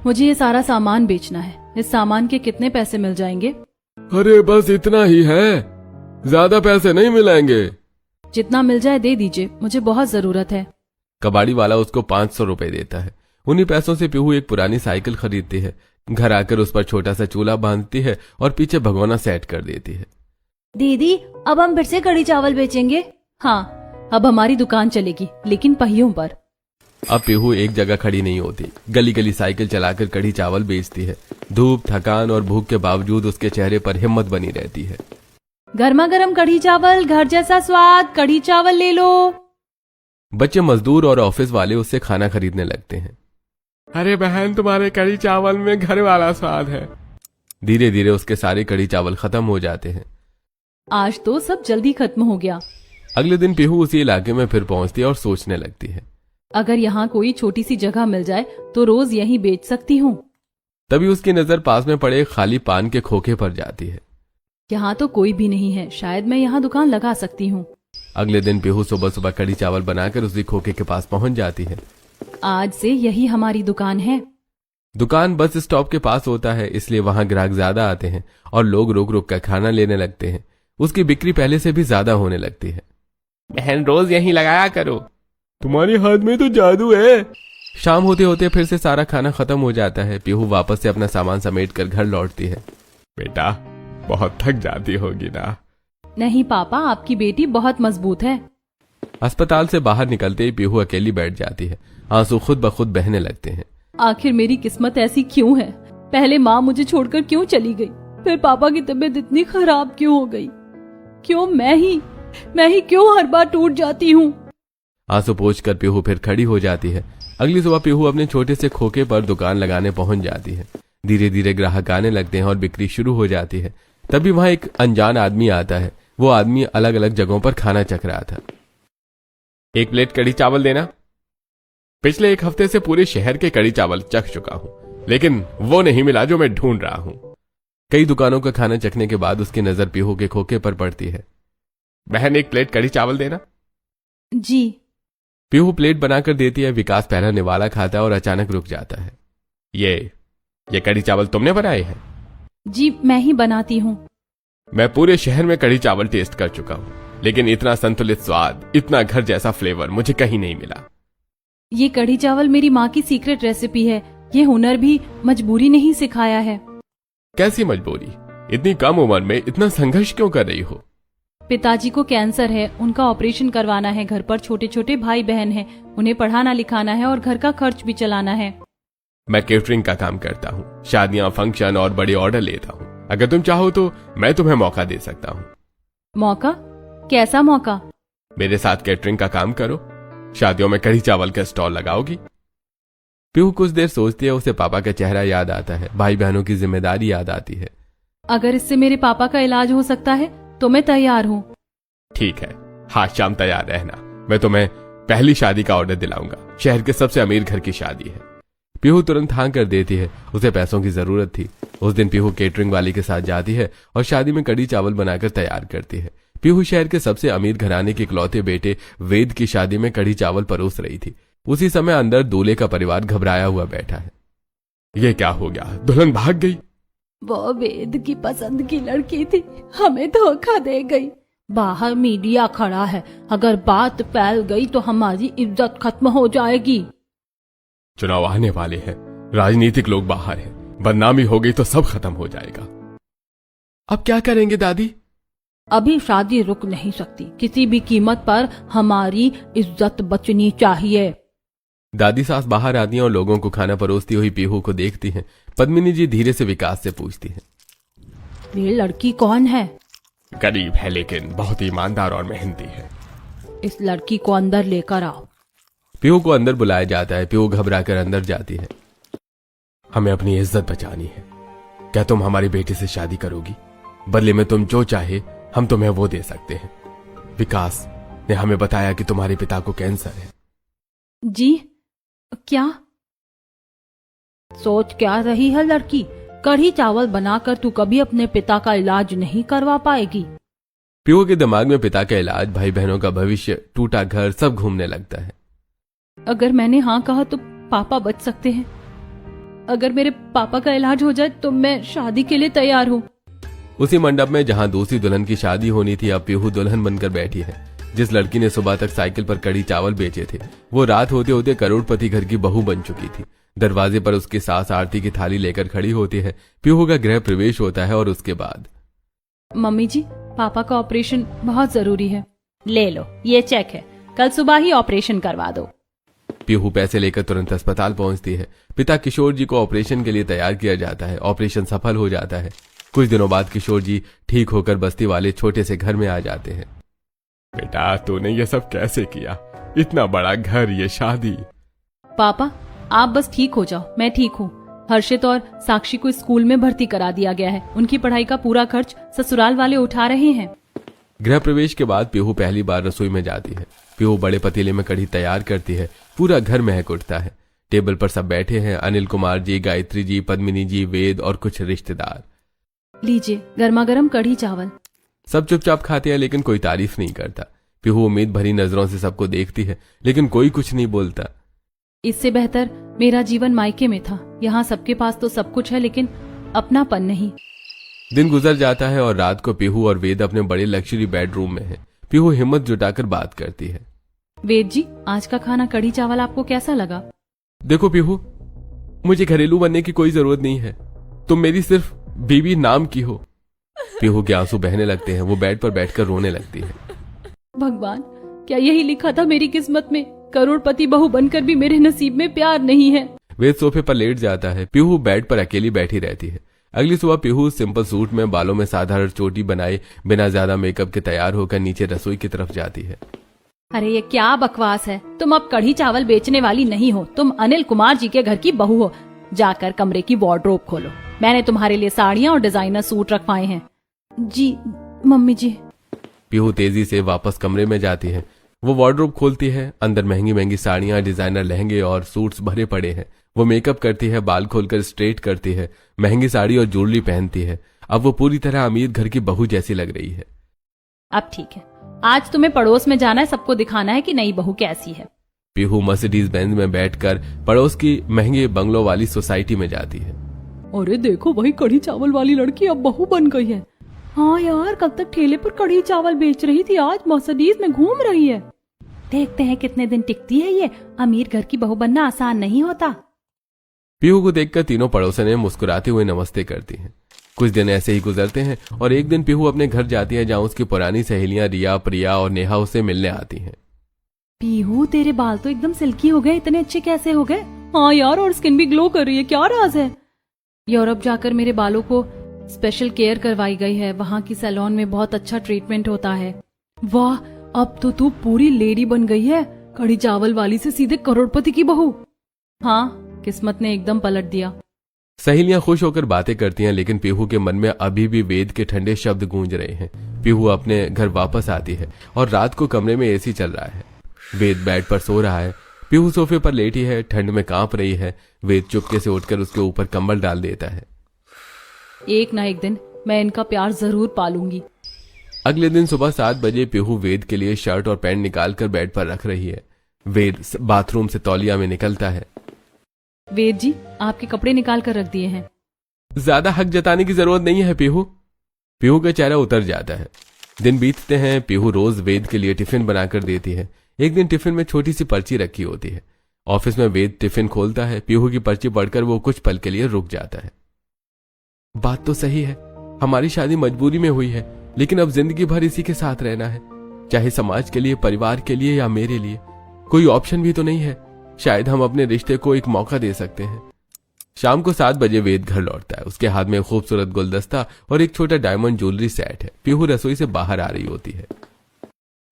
मुझे ये सारा सामान बेचना है। इस सामान के कितने पैसे मिल जाएंगे? अरे बस इतना ही है, ज्यादा पैसे नहीं मिलेंगे। जितना मिल जाए दे दीजिए, मुझे बहुत जरूरत है। कबाड़ी वाला उसको 500 रुपए देता है। उन्हीं पैसों से पीहू एक पुरानी साइकिल खरीदती है। घर आकर उस पर छोटा सा चूल्हा बांधती है और पीछे भगोना सेट कर देती है। दीदी, अब हम फिर से कढ़ी चावल बेचेंगे। हाँ, अब हमारी दुकान चलेगी, लेकिन पहियों पर। अब पीहू एक जगह खड़ी नहीं होती, गली गली साइकिल चलाकर कढ़ी चावल बेचती है। धूप, थकान और भूख के बावजूद उसके चेहरे पर हिम्मत बनी रहती है। गर्मा गर्म कढ़ी चावल, घर जैसा स्वाद, कढ़ी चावल ले लो। बच्चे, मजदूर और ऑफिस वाले उससे खाना खरीदने लगते हैं। अरे बहन, तुम्हारे कढ़ी चावल में घर वाला स्वाद है। धीरे धीरे उसके सारे कढ़ी चावल खत्म हो जाते हैं। आज तो सब जल्दी खत्म हो गया। अगले दिन पीहू उसी इलाके में फिर पहुंचती है और सोचने लगती है, अगर यहाँ कोई छोटी सी जगह मिल जाए तो रोज यहीं बेच सकती हूँ। तभी उसकी नजर पास में पड़े एक खाली पान के खोखे पर जाती है। यहाँ तो कोई भी नहीं है, शायद मैं यहाँ दुकान लगा सकती हूँ। अगले दिन पीहू सुबह सुबह कढ़ी चावल बनाकर उसी खोखे के पास पहुंच जाती है। आज से यही हमारी दुकान है। दुकान बस स्टॉप के पास होता है, इसलिए वहां ग्राहक ज्यादा आते हैं और लोग रुक रुक कर खाना लेने लगते हैं। उसकी बिक्री पहले से भी ज्यादा होने लगती है। बहन, रोज यहीं लगाया करो, तुम्हारे हाथ में तो जादू है। शाम होते होते फिर से सारा खाना खत्म हो जाता है। पीहू वापस से अपना सामान समेट कर घर लौटती है। बेटा, बहुत थक जाती होगी ना? नहीं पापा, आपकी बेटी बहुत मजबूत है। अस्पताल से बाहर निकलते ही पीहू अकेली बैठ जाती है। आंसू खुद ब खुद बहने लगते हैं। आखिर मेरी किस्मत ऐसी क्यों है? पहले माँ मुझे छोड़कर क्यों चली गई? फिर पापा की तबीयत इतनी खराब क्यों हो गई? क्यों मैं ही क्यों हर बार टूट जाती हूँ? आंसू पोंछकर पीहू फिर खड़ी हो जाती है। अगली सुबह पीहू अपने छोटे से खोखे पर दुकान लगाने पहुंच जाती है। धीरे धीरे ग्राहक आने लगते हैं और बिक्री शुरू हो जाती है। तभी वहां एक अनजान आदमी आता है। वो आदमी अलग अलग जगहों पर खाना चख रहा था। एक प्लेट कढ़ी चावल देना। पिछले एक हफ्ते से पूरे शहर के कढ़ी चावल चख चुका हूं, लेकिन वो नहीं मिला जो मैं ढूंढ रहा हूं। कई दुकानों का खाना चखने के बाद उसकी नजर पीहू के खोखे पर पड़ती है। बहन, एक प्लेट कढ़ी चावल देना। जी। पीहू प्लेट बनाकर देती है। विकास पहला निवाला खाता है और अचानक रुक जाता है। ये कढ़ी चावल तुमने बनाए हैं? जी, मैं ही बनाती हूँ। मैं पूरे शहर में कढ़ी चावल टेस्ट कर चुका हूँ, लेकिन इतना संतुलित स्वाद, इतना घर जैसा फ्लेवर मुझे कहीं नहीं मिला। ये कढ़ी चावल मेरी माँ की सीक्रेट रेसिपी है। ये हुनर भी मजबूरी ने ही सिखाया है। कैसी मजबूरी? इतनी कम उम्र में इतना संघर्ष क्यों कर रही हो? पिताजी को कैंसर है, उनका ऑपरेशन करवाना है। घर पर छोटे छोटे भाई बहन हैं, उन्हें पढ़ाना लिखाना है और घर का खर्च भी चलाना है। मैं केटरिंग का काम करता हूँ, शादियां, फंक्शन और बड़े ऑर्डर लेता हूँ। अगर तुम चाहो तो मैं तुम्हें मौका दे सकता हूँ। मौका? कैसा मौका? मेरे साथ केटरिंग का काम करो, शादियों में कढ़ी चावल का स्टॉल लगाओगी। पीहू कुछ देर सोचती है। उसे पापा का चेहरा याद आता है, भाई बहनों की जिम्मेदारी याद आती है। अगर इससे मेरे पापा का इलाज हो सकता है तो मैं तैयार हूँ। ठीक है, आज शाम तैयार रहना। मैं तुम्हें पहली शादी का ऑर्डर दिलाऊंगा। शहर के सबसे अमीर घर की शादी है। पीहू तुरंत हाँ कर देती है। उसे पैसों की जरूरत थी। उस दिन पीहू केटरिंग वाली के साथ जाती है और शादी में कढ़ी चावल बनाकर तैयार करती है। पीहू शहर के सबसे अमीर घराने के इकलौते बेटे वेद की शादी में कढ़ी चावल परोस रही थी। उसी समय अंदर दूल्हे का परिवार घबराया हुआ बैठा है। ये क्या हो गया? दुल्हन भाग गई? वो वेद की पसंद की लड़की थी, हमें धोखा दे गई। बाहर मीडिया खड़ा है, अगर बात फैल गई तो हमारी इज्जत खत्म हो जाएगी। चुनाव आने वाले हैं, राजनीतिक लोग बाहर हैं, बदनामी हो गई तो सब खत्म हो जाएगा। अब क्या करेंगे दादी? अभी शादी रुक नहीं सकती, किसी भी कीमत पर हमारी इज्जत बचनी चाहिए। दादी सास बाहर आती हैं और लोगों को खाना परोसती हुई पीहू को देखती हैं। पद्मिनी जी धीरे से विकास से पूछती हैं, ये लड़की कौन है? गरीब है लेकिन बहुत ईमानदार और मेहनती है। इस लड़की को अंदर लेकर आओ। पीहू को अंदर बुलाया जाता है। पीहू घबरा कर अंदर जाती है। हमें अपनी इज्जत बचानी है। क्या तुम हमारी बेटी से शादी करोगी? बदले में तुम जो चाहे हम तुम्हें वो दे सकते हैं। विकास ने हमें बताया कि तुम्हारे पिता को कैंसर है। जी? क्या सोच क्या रही है लड़की? कढ़ी चावल बनाकर तू कभी अपने पिता का इलाज नहीं करवा पाएगी। पीहू के दिमाग में पिता का इलाज, भाई बहनों का भविष्य, टूटा घर सब घूमने लगता है। अगर मैंने हाँ कहा तो पापा बच सकते हैं। अगर मेरे पापा का इलाज हो जाए तो मैं शादी के लिए तैयार हूँ। उसी मंडप में जहां दूसरी दुल्हन की शादी होनी थी, अब पीहू दुल्हन बनकर बैठी है। जिस लड़की ने सुबह तक साइकिल पर कड़ी चावल बेचे थे, वो रात होते होते करोड़पति घर की बहू बन चुकी थी। दरवाजे पर उसकी सास आरती की थाली लेकर खड़ी होती है। पीहू का गृह प्रवेश होता है और उसके बाद मम्मी जी, पापा का ऑपरेशन बहुत जरूरी है। ले लो, ये चेक है, कल सुबह ही ऑपरेशन करवा दो। पीहू पैसे लेकर तुरंत अस्पताल पहुंचती है। पिता किशोर जी को ऑपरेशन के लिए तैयार किया जाता है। ऑपरेशन सफल हो जाता है। कुछ दिनों बाद किशोर जी ठीक होकर बस्ती वाले छोटे से घर में आ जाते हैं। बेटा, तूने ये सब कैसे किया? इतना बड़ा घर, ये शादी। पापा, आप बस ठीक हो जाओ, मैं ठीक हूँ। हर्षित और साक्षी को स्कूल में भर्ती करा दिया गया है। उनकी पढ़ाई का पूरा खर्च ससुराल वाले उठा रहे हैं। गृह प्रवेश के बाद पीहू पहली बार रसोई में जाती है। पीहू बड़े पतीले में कढ़ी तैयार करती है। पूरा घर महक उठता है। टेबल पर सब बैठे हैं, अनिल कुमार जी, गायत्री जी, पद्मिनी जी, वेद और कुछ रिश्तेदार। लीजिए गर्मा गर्म कढ़ी चावल। सब चुपचाप खाते हैं, लेकिन कोई तारीफ नहीं करता। पीहू उम्मीद भरी नजरों से सबको देखती है, लेकिन कोई कुछ नहीं बोलता। इससे बेहतर मेरा जीवन मायके में था। यहाँ सबके पास तो सब कुछ है, लेकिन अपनापन नहीं। दिन गुजर जाता है और रात को पीहू और वेद अपने बड़े लग्जरी बेडरूम में हैं। पीहू हिम्मत जुटाकर बात करती है। वेद जी, आज का खाना कढ़ी चावल आपको कैसा लगा? देखो पीहू, मुझे घरेलू बनने की कोई जरूरत नहीं है। तुम मेरी सिर्फ बीवी नाम की हो। पीहू के आंसू बहने लगते हैं। वो बेड पर बैठकर रोने लगती है। भगवान, क्या यही लिखा था मेरी किस्मत में? करोड़पति बहू बनकर भी मेरे नसीब में प्यार नहीं है। वेद सोफे पर लेट जाता है। पीहू बेड पर अकेली बैठी रहती है। अगली सुबह पीहू सिंपल सूट में, बालों में साधारण चोटी बनाए, बिना ज्यादा मेकअप के तैयार होकर नीचे रसोई की तरफ जाती है। अरे ये क्या बकवास है? तुम अब कढ़ी चावल बेचने वाली नहीं हो, तुम अनिल कुमार जी के घर की बहू हो। जाकर कमरे की वार्डरोब खोलो, मैंने तुम्हारे लिए साड़ियाँ और डिजाइनर सूट रखवाए हैं। जी मम्मी जी। पीहू तेजी से वापस कमरे में जाती है। वो वार्डरोब खोलती है। अंदर महंगी महंगी साड़ियाँ, डिजाइनर लहंगे और सूट्स भरे पड़े हैं। वो मेकअप करती है, बाल खोलकर स्ट्रेट करती है, महंगी साड़ी और ज्वेलरी पहनती है। अब वो पूरी तरह अमीर घर की बहू जैसी लग रही है। अब ठीक है, आज तुम्हें पड़ोस में जाना है, सबको दिखाना है कि नई बहू कैसी है। पीहू मर्सिडीज बेंज में बैठकर पड़ोस की महंगे बंगलों वाली सोसाइटी में जाती है। अरे देखो, वही कढ़ी चावल वाली लड़की अब बहू बन गई है। हाँ यार, कल तक ठेले पर कढ़ी चावल बेच रही थी, आज मर्सिडीज में घूम रही है। देखते हैं कितने दिन टिकती है ये। अमीर घर की बहू बनना आसान नहीं होता। पीहू को देखकर तीनों पड़ोसने मुस्कुराते हुए नमस्ते करती हैं। कुछ दिन ऐसे ही गुजरते हैं और एक दिन पीहू अपने घर जाती है, जहाँ उसकी पुरानी सहेलियां रिया, प्रिया और नेहा उसे मिलने आती हैं। पीहू, तेरे बाल तो एकदम सिल्की हो गए, इतने अच्छे कैसे हो गए? हाँ यार, और स्किन भी ग्लो कर रही है, क्या राज है? यूरोप जाकर मेरे बालों को स्पेशल केयर करवाई गई है। वहाँ की सैलून में बहुत अच्छा ट्रीटमेंट होता है। वाह, अब तो तू पूरी लेडी बन गई है, कढ़ी चावल वाली से सीधे करोड़पति की बहू। हाँ, किस्मत ने एकदम पलट दिया। सहेलियां खुश होकर बातें करती हैं, लेकिन पीहू के मन में अभी भी वेद के ठंडे शब्द गूंज रहे हैं। पीहू अपने घर वापस आती है और रात को कमरे में एसी चल रहा है। वेद बेड पर सो रहा है। पीहू सोफे पर लेटी है, ठंड में कांप रही है। वेद चुपके से उठकर उसके ऊपर कंबल डाल देता है। एक ना एक दिन मैं इनका प्यार जरूर पालूंगी। अगले दिन सुबह 7 बजे पीहू वेद के लिए शर्ट और पैंट निकालकर बेड पर रख रही है। वेद बाथरूम से तौलिया में निकलता है। वेद जी, आपके कपड़े निकाल कर रख दिए हैं। ज्यादा हक जताने की जरूरत नहीं है पीहू। पीहू का चेहरा उतर जाता है। दिन बीतते हैं। पीहू रोज वेद के लिए टिफिन बनाकर देती है। एक दिन टिफिन में छोटी सी पर्ची रखी होती है। ऑफिस में वेद टिफिन खोलता है। पीहू की पर्ची पढ़कर वो कुछ पल के लिए रुक जाता है। बात तो सही है, हमारी शादी मजबूरी में हुई है, लेकिन अब जिंदगी भर इसी के साथ रहना है, चाहे समाज के लिए, परिवार के लिए या मेरे लिए। कोई ऑप्शन भी तो नहीं है। शायद हम अपने रिश्ते को एक मौका दे सकते हैं। शाम को 7 बजे वेद घर लौटता है। उसके हाथ में खूबसूरत गुलदस्ता और एक छोटा डायमंड ज्वेलरी सेट है। पीहू रसोई से बाहर आ रही होती है।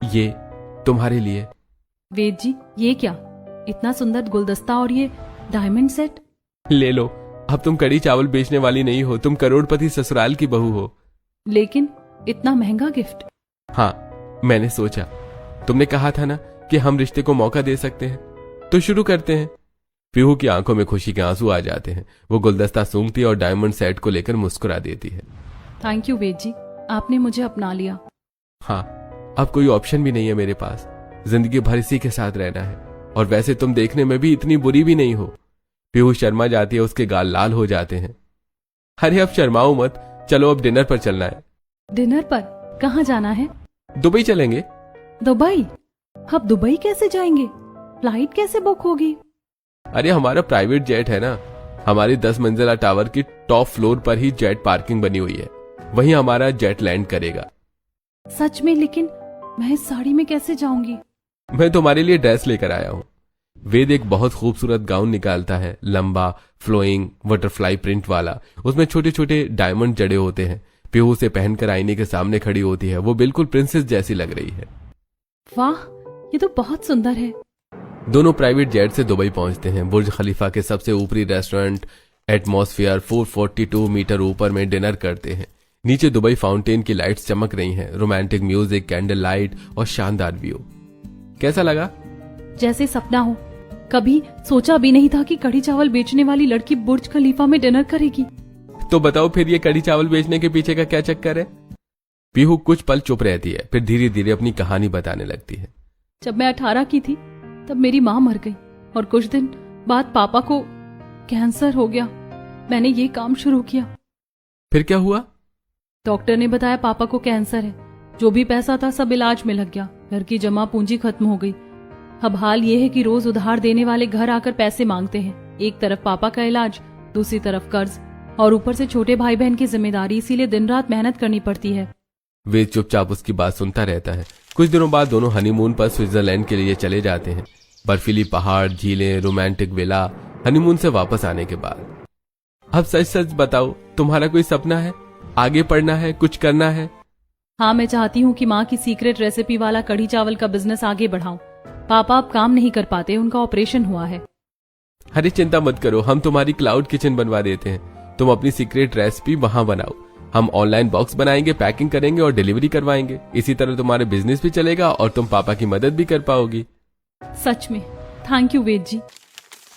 ये तुम्हारे लिए। वेद जी, ये क्या? इतना सुंदर गुलदस्ता और ये डायमंड सेट? ले लो, अब तुम कड़ी चावल बेचने वाली नहीं हो, तुम करोड़पति ससुराल की बहू हो। लेकिन इतना महंगा गिफ्ट? हाँ, मैंने सोचा, तुमने कहा था ना कि हम रिश्ते को मौका दे सकते हैं, तो शुरू करते हैं। पीहू की आंखों में खुशी के आंसू आ जाते हैं। वो गुलदस्ता सूंघती है और डायमंड सेट को लेकर मुस्कुरा देती है। थैंक यू वेद जी, आपने मुझे अपना लिया। हाँ, अब कोई ऑप्शन भी नहीं है मेरे पास। जिंदगी भर इसी के साथ रहना है। और वैसे तुम देखने में भी इतनी बुरी भी नहीं हो। पीहू शर्मा जाती है, उसके गाल लाल हो जाते हैं। अरे अब शर्माओ मत, चलो अब डिनर पर चलना है। डिनर पर? कहाँ जाना है? दुबई चलेंगे। दुबई? अब दुबई कैसे जाएंगे? फ्लाइट कैसे बुक होगी? अरे हमारा प्राइवेट जेट है ना, हमारी 10 मंजिला टावर की टॉप फ्लोर पर ही जेट पार्किंग बनी हुई है, वहीं हमारा जेट लैंड करेगा। सच में? लेकिन मैं इस साड़ी में कैसे जाऊंगी? मैं तुम्हारे लिए ड्रेस लेकर आया हूँ। वेद एक बहुत खूबसूरत गाउन निकालता है, लंबा, फ्लोइंग, बटरफ्लाई प्रिंट वाला। उसमें छोटे छोटे डायमंड जड़े होते हैं। पीहू उसे पहनकर आईने के सामने खड़ी होती है। वो बिल्कुल प्रिंसेस जैसी लग रही है। वाह, ये तो बहुत सुंदर है। दोनों प्राइवेट जेट से दुबई पहुंचते हैं। बुर्ज खलीफा के सबसे ऊपरी रेस्टोरेंट एटमॉस्फेयर 442 मीटर ऊपर में डिनर करते हैं। नीचे दुबई फाउंटेन की लाइट्स चमक रही हैं। रोमांटिक म्यूजिक, कैंडल लाइट और शानदार व्यू। कैसा लगा? जैसे सपना हो। कभी सोचा भी नहीं था कि कढ़ी चावल बेचने वाली लड़की बुर्ज खलीफा में डिनर करेगी। तो बताओ फिर ये कढ़ी चावल बेचने के पीछे का क्या चक्कर है? पीहू कुछ पल चुप रहती है, फिर धीरे धीरे अपनी कहानी बताने लगती है। जब मैं 18 की थी तब मेरी माँ मर गई और कुछ दिन बाद पापा को कैंसर हो गया। मैंने ये काम शुरू किया। फिर क्या हुआ? डॉक्टर ने बताया पापा को कैंसर है। जो भी पैसा था सब इलाज में लग गया। घर की जमा पूंजी खत्म हो गई। अब हाल ये है कि रोज उधार देने वाले घर आकर पैसे मांगते हैं। एक तरफ पापा का इलाज, दूसरी तरफ कर्ज और ऊपर से छोटे भाई बहन की जिम्मेदारी, इसीलिए दिन रात मेहनत करनी पड़ती है। वे चुपचाप उसकी बात सुनता रहता है। कुछ दिनों बाद दोनों हनीमून पर स्विट्जरलैंड के लिए चले जाते हैं। बर्फीली पहाड़, झीलें, रोमांटिक विला। हनीमून से वापस आने के बाद अब सच सच बताओ, तुम्हारा कोई सपना है? आगे पढ़ना है, कुछ करना है? हाँ, मैं चाहती हूँ कि माँ की सीक्रेट रेसिपी वाला कढ़ी चावल का बिजनेस आगे बढ़ाऊं। पापा अब काम नहीं कर पाते, उनका ऑपरेशन हुआ है। अरे चिंता मत करो, हम तुम्हारी क्लाउड किचन बनवा देते हैं। तुम अपनी सीक्रेट रेसिपी वहां बनाओ। हम ऑनलाइन बॉक्स बनाएंगे, पैकिंग करेंगे और डिलीवरी करवाएंगे। इसी तरह तुम्हारे बिजनेस भी चलेगा और तुम पापा की मदद भी कर पाओगी। सच में? थैंक यू वेद जी।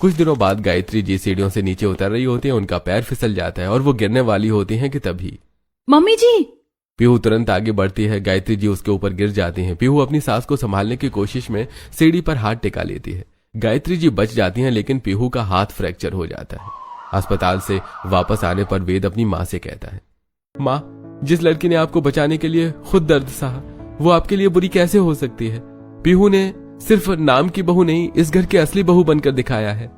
कुछ दिनों बाद गायत्री जी सीढ़ियों से नीचे उतर रही होती है। उनका पैर फिसल जाता है और वो गिरने वाली होती हैं कि तभी मम्मी जी! पीहू तुरंत आगे बढ़ती है। गायत्री जी उसके ऊपर गिर जाती हैं। पीहू अपनी सास को संभालने की कोशिश में सीढ़ी पर हाथ टिका लेती है। गायत्री जी बच जाती हैं, लेकिन पीहू का हाथ फ्रैक्चर हो जाता है। अस्पताल से वापस आने पर वेद अपनी माँ से कहता है, माँ, जिस लड़की ने आपको बचाने के लिए खुद दर्द सहा, वो आपके लिए बुरी कैसे हो सकती है? पीहू ने सिर्फ नाम की बहू नहीं, इस घर की असली बहू बनकर दिखाया है।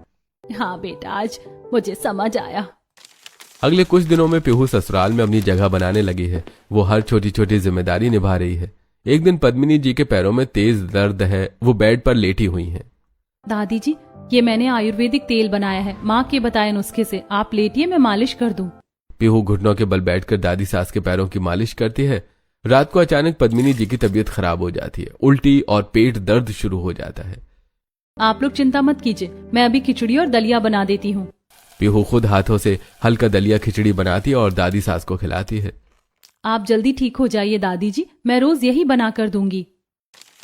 हाँ बेटा, आज मुझे समझ आया। अगले कुछ दिनों में पीहू ससुराल में अपनी जगह बनाने लगी है। वो हर छोटी छोटी जिम्मेदारी निभा रही है। एक दिन पद्मिनी जी के पैरों में तेज दर्द है। वो बेड पर लेटी हुई हैं। दादी जी, ये मैंने आयुर्वेदिक तेल बनाया है, माँ के बताए नुस्खे से। आप लेटिए, मैं मालिश कर दूं। पीहू घुटनों के बल बैठकर दादी सास के पैरों की मालिश करती है। रात को अचानक पद्मिनी जी की तबीयत खराब हो जाती है। उल्टी और पेट दर्द शुरू हो जाता है। आप लोग चिंता मत कीजिए, मैं अभी खिचड़ी और दलिया बना देती हूँ। पीहू खुद हाथों से हल्का दलिया खिचड़ी बनाती है और दादी सास को खिलाती है। आप जल्दी ठीक हो जाइए दादी जी, मैं रोज यही बना कर दूंगी।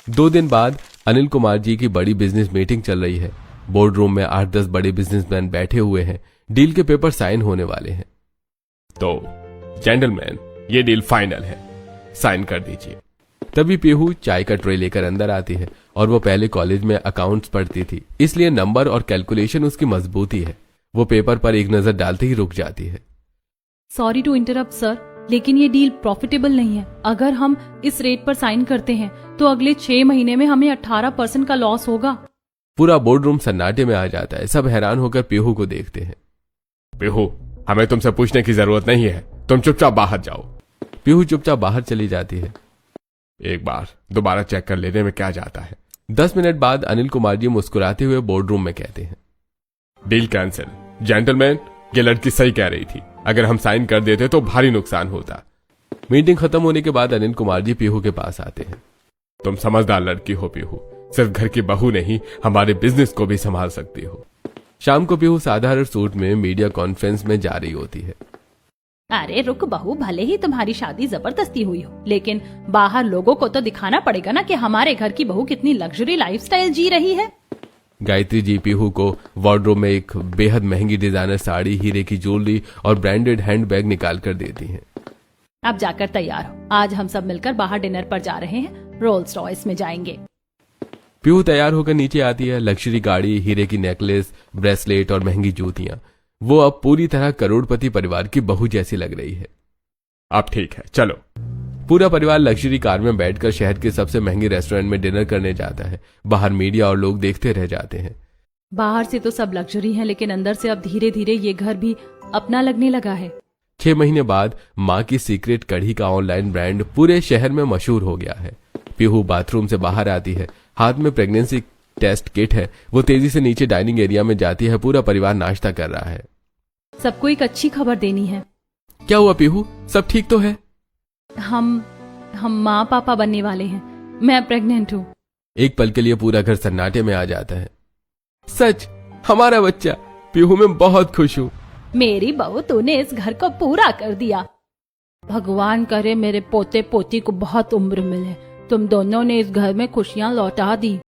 2 दिन बाद अनिल कुमार जी की बड़ी बिजनेस मीटिंग चल रही है। बोर्ड रूम में 8-10 बड़े बिजनेसमैन बैठे हुए हैं। डील के पेपर साइन होने वाले हैं। तो जेंटलमैन, ये डील फाइनल है, साइन कर दीजिए। तभी पीहू चाय का ट्रे लेकर अंदर आती है और वो पहले कॉलेज में अकाउंट्स पढ़ती थी, इसलिए नंबर और कैलकुलेशन उसकी मजबूती है। वो पेपर पर एक नजर डालते ही रुक जाती है। सॉरी टू इंटरप्ट सर, लेकिन ये डील प्रॉफिटेबल नहीं है। अगर हम इस रेट पर साइन करते हैं तो अगले 6 महीने में हमें 18% का लॉस होगा। पूरा बोर्ड रूम सन्नाटे में आ जाता है। सब हैरान होकर पीहू को देखते हैं। पीहू, हमें तुमसे पूछने की जरूरत नहीं है, तुम चुपचाप बाहर जाओ। पीहू चुपचाप बाहर चली जाती है। एक बार दोबारा चेक कर लेने में क्या जाता है। 10 मिनट बाद अनिल कुमार जी मुस्कुराते हुए बोर्ड रूम में कहते हैं, डील कैंसिल। जेंटलमैन, ये लड़की सही कह रही थी, अगर हम साइन कर देते तो भारी नुकसान होता। मीटिंग खत्म होने के बाद अनिल कुमार जी पीहू के पास आते हैं। तुम समझदार लड़की हो पीहू, सिर्फ घर की बहू नहीं, हमारे बिजनेस को भी संभाल सकती हो। शाम को पीहू साधारण सूट में मीडिया कॉन्फ्रेंस में जा रही होती है। अरे रुक बहू, भले ही तुम्हारी शादी जबरदस्ती हुई हो, लेकिन बाहर लोगों को तो दिखाना पड़ेगा ना कि हमारे घर की बहू कितनी लग्जरी लाइफस्टाइल जी रही है। गायत्री जी पीहू को वार्डरोब में एक बेहद महंगी डिजाइनर साड़ी, हीरे की ज्वेलरी और ब्रांडेड हैंडबैग निकाल कर देती हैं। अब जाकर तैयार हो, आज हम सब मिलकर बाहर डिनर पर जा रहे हैं। रोल्स रॉयस में जाएंगे। पीहू तैयार होकर नीचे आती है। लग्जरी गाड़ी, हीरे की नेकलेस, ब्रेसलेट और महंगी जूतियां। वो अब पूरी तरह करोड़पति परिवार की बहू जैसी लग रही है। अब ठीक है, चलो। पूरा परिवार लग्जरी कार में बैठकर शहर के सबसे महंगे रेस्टोरेंट में डिनर करने जाता है। बाहर मीडिया और लोग देखते रह जाते हैं। बाहर से तो सब लग्जरी है, लेकिन अंदर से अब धीरे धीरे ये घर भी अपना लगने लगा है। 6 महीने बाद माँ की सीक्रेट कढ़ी का ऑनलाइन ब्रांड पूरे शहर में मशहूर हो गया है। पीहू बाथरूम से बाहर आती है। हाथ में प्रेगनेंसी टेस्ट किट है। वो तेजी से नीचे डाइनिंग एरिया में जाती है। पूरा परिवार नाश्ता कर रहा है। सबको एक अच्छी खबर देनी है। क्या हुआ पीहू, सब ठीक तो है? हम माँ पापा बनने वाले हैं। मैं प्रेग्नेंट हूँ। एक पल के लिए पूरा घर सन्नाटे में आ जाता है। सच, हमारा बच्चा? पीहू, मैं बहुत खुश हूँ। मेरी बहू, तूने इस घर को पूरा कर दिया। भगवान करे मेरे पोते पोती को बहुत उम्र मिले। तुम दोनों ने इस घर में खुशियां लौटा दी।